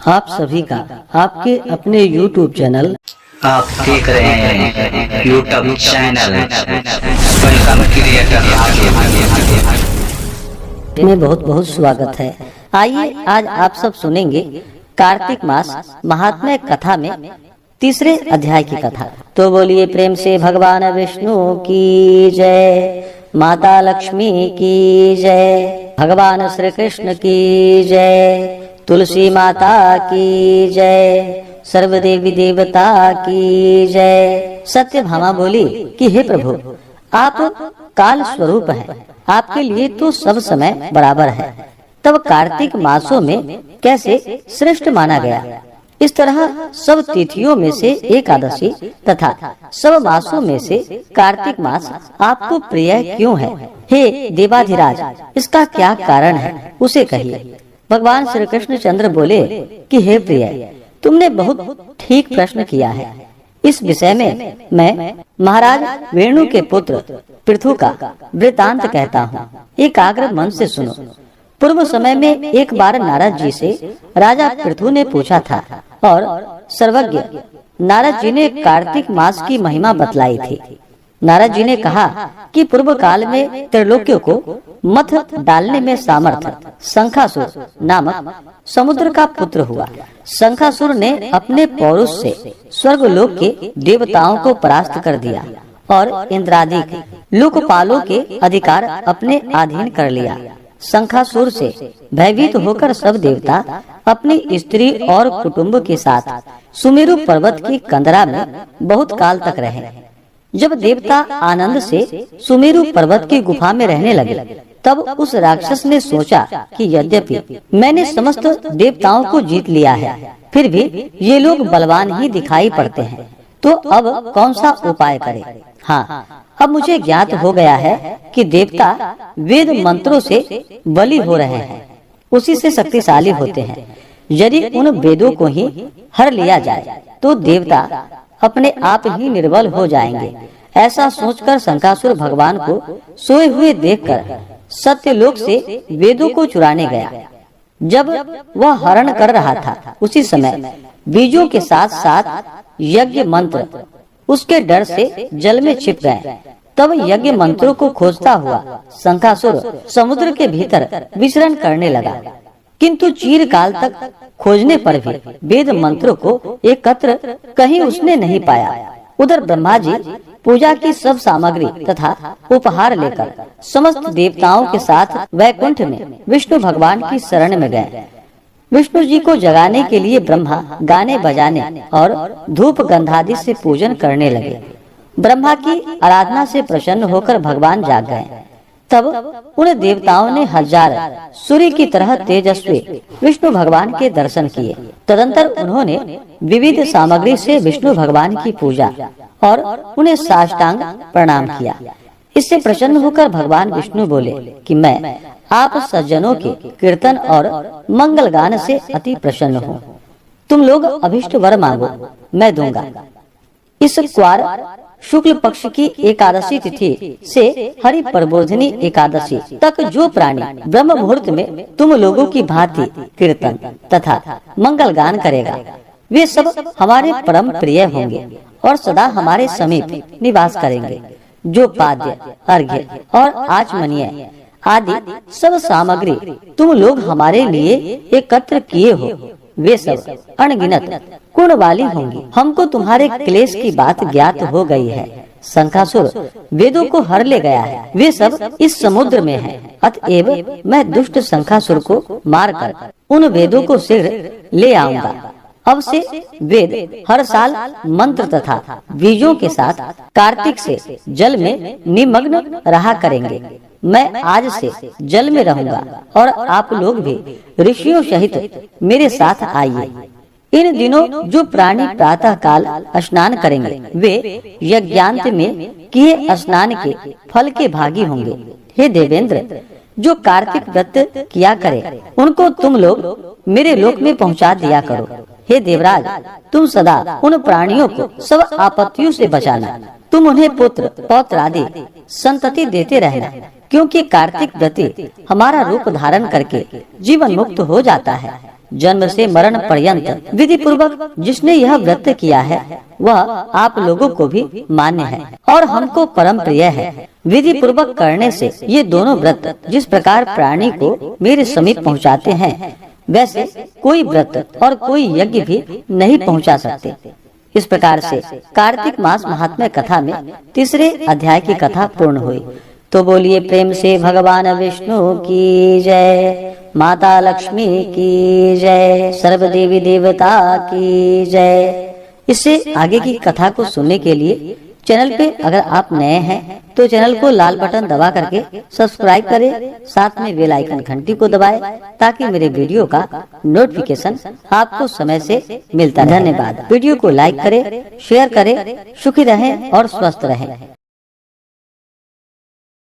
आप सभी का आपके अपने YouTube चैनल आप देख रहे हैं यूट्यूब चैनल वेलकम क्रिएटर में बहुत बहुत स्वागत है। आइए आज आप सब सुनेंगे कार्तिक मास महात्म्य कथा में तीसरे अध्याय की कथा। तो बोलिए प्रेम से भगवान विष्णु की जय, माता लक्ष्मी की जय, भगवान श्री कृष्ण की जय, तुलसी माता की जय, सर्वदेवी देवता की जय। सत्यभामा बोली कि हे प्रभु, आप काल स्वरूप हैं, आपके लिए तो सब समय बराबर है। तब कार्तिक मासों में कैसे श्रेष्ठ माना गया? इस तरह सब तिथियों में से एकादशी तथा सब मासों में से कार्तिक मास आपको प्रिय क्यों है? हे देवाधिराज, इसका क्या कारण है, उसे कहिए। भगवान श्री कृष्ण चंद्र बोले कि हे प्रिय, तुमने बहुत ठीक प्रश्न किया है। इस विषय में मैं महाराज वेणु के पुत्र पृथु का वृतांत कहता हूँ, एकाग्र मन से सुनो। पूर्व समय में एक बार नारद जी से राजा पृथु ने पूछा था और सर्वज्ञ नारद जी ने कार्तिक मास की महिमा बतलाई थी। नारद जी ने कहा कि पूर्व काल में त्रिलोक्यों को मथ डालने में सामर्थ शंखासुर नामक समुद्र का पुत्र हुआ। शंखासुर ने अपने पौरुष से स्वर्गलोक के देवताओं को परास्त कर दिया और इंद्रादिक लोकपालों के अधिकार अपने अधीन कर लिया। शंखासुर से भयभीत होकर सब देवता अपनी स्त्री और कुटुंब के साथ सुमेरु पर्वत की कंदरा में बहुत काल तक रहे। जब देवता आनंद से सुमेरु पर्वत की गुफा में रहने लगे, तब उस राक्षस ने सोचा कि यद्यपि मैंने समस्त देवताओं को जीत लिया है, फिर भी ये लोग बलवान ही दिखाई पड़ते हैं, तो अब कौन सा उपाय करें? हाँ, अब मुझे ज्ञात हो गया है कि देवता वेद मंत्रों से बलि हो रहे हैं, उसी से शक्तिशाली होते हैं। यदि उन वेदों को ही हर लिया जाए तो देवता अपने आप ही निर्बल हो जाएंगे। ऐसा सोचकर शंखासुर भगवान को सोए हुए देखकर सत्यलोक से वेदों को चुराने गया। जब वह हरण कर रहा था, उसी समय बीजों के साथ साथ यज्ञ मंत्र उसके डर से जल में छिप गए। तब यज्ञ मंत्रों को खोजता हुआ शंखासुर समुद्र के भीतर विचरण करने लगा, किंतु चिरकाल तक खोजने पर भी वेद मंत्रों को एकत्र कहीं उसने नहीं पाया। उधर ब्रह्मा जी पूजा की सब सामग्री तथा उपहार लेकर समस्त देवताओं के साथ वैकुंठ में विष्णु भगवान की शरण में गए। विष्णु जी को जगाने के लिए ब्रह्मा गाने बजाने और धूप गंधादि से पूजन करने लगे। ब्रह्मा की आराधना से प्रसन्न होकर भगवान जाग गए। तब उन देवताओं ने हजार सूर्य की तरह तेजस्वी विष्णु भगवान के दर्शन किए। तदंतर उन्होंने विविध सामग्री से विष्णु भगवान की पूजा और उन्हें साष्टांग प्रणाम किया। इससे प्रसन्न होकर भगवान विष्णु बोले कि मैं आप सज्जनों के कीर्तन और मंगल गान से अति प्रसन्न हूँ। तुम लोग अभिष्ट वर मांगो, मैं दूंगा। इस क्वार शुक्ल पक्ष की एकादशी तिथि से हरि प्रबोधिनी एकादशी तक जो प्राणी ब्रह्म मुहूर्त में तुम लोगों की भांति कीर्तन तथा मंगल गान करेगा, वे सब हमारे परम प्रिय होंगे और सदा हमारे समीप निवास करेंगे। जो पाद्य, अर्घ्य और आचमनीय आदि सब सामग्री तुम लोग हमारे लिए एकत्र किए हो, वे सब अनगिनत गुण वाली होंगी। हमको तुम्हारे क्लेश की बात ज्ञात हो गई है। शंखासुर वेदों को हर ले गया है, वे सब इस समुद्र में हैं। अतएव मैं दुष्ट शंखासुर को मारकर उन वेदों को शीघ्र ले आऊंगा। अब से वेद हर साल मंत्र तथा बीजों के साथ कार्तिक से जल में निमग्न रहा करेंगे। मैं आज से जल में रहूंगा और आप लोग भी ऋषियों सहित मेरे साथ आइए। इन दिनों जो प्राणी प्रातः काल स्नान करेंगे, वे यज्ञांत में किए स्नान के फल के भागी होंगे। हे देवेंद्र, जो कार्तिक व्रत किया करे, उनको तुम लोग मेरे लोक में पहुंचा दिया करो। हे देवराज, तुम सदा उन प्राणियों को सब आपत्तियों से बचाना। तुम उन्हें पुत्र पौत्र आदि संतति देते रहना। क्योंकि कार्तिक व्रती हमारा रूप धारण करके जीवन मुक्त हो जाता है। जन्म से मरण पर्यंत विधि पूर्वक जिसने यह व्रत किया है वह आप लोगों को भी मान्य है और हमको परम प्रिय है। विधि पूर्वक करने से ये दोनों व्रत जिस प्रकार प्राणी को मेरे समीप पहुंचाते हैं, वैसे कोई व्रत और कोई यज्ञ भी नहीं पहुंचा सकते। इस प्रकार से कार्तिक मास महात्म्य कथा में तीसरे अध्याय की कथा पूर्ण हुई। तो बोलिए प्रेम से भगवान विष्णु की जय, माता लक्ष्मी की जय, सर्व देवी देवता की जय। इससे आगे की कथा को सुनने के लिए चैनल पे अगर आप नए हैं तो चैनल को लाल बटन दबा करके सब्सक्राइब करें, साथ में बेल आइकन घंटी को दबाएं ताकि मेरे वीडियो का नोटिफिकेशन आपको समय से मिलता रहे। धन्यवाद। वीडियो को लाइक करें, शेयर करें, सुखी रहें और स्वस्थ रहें।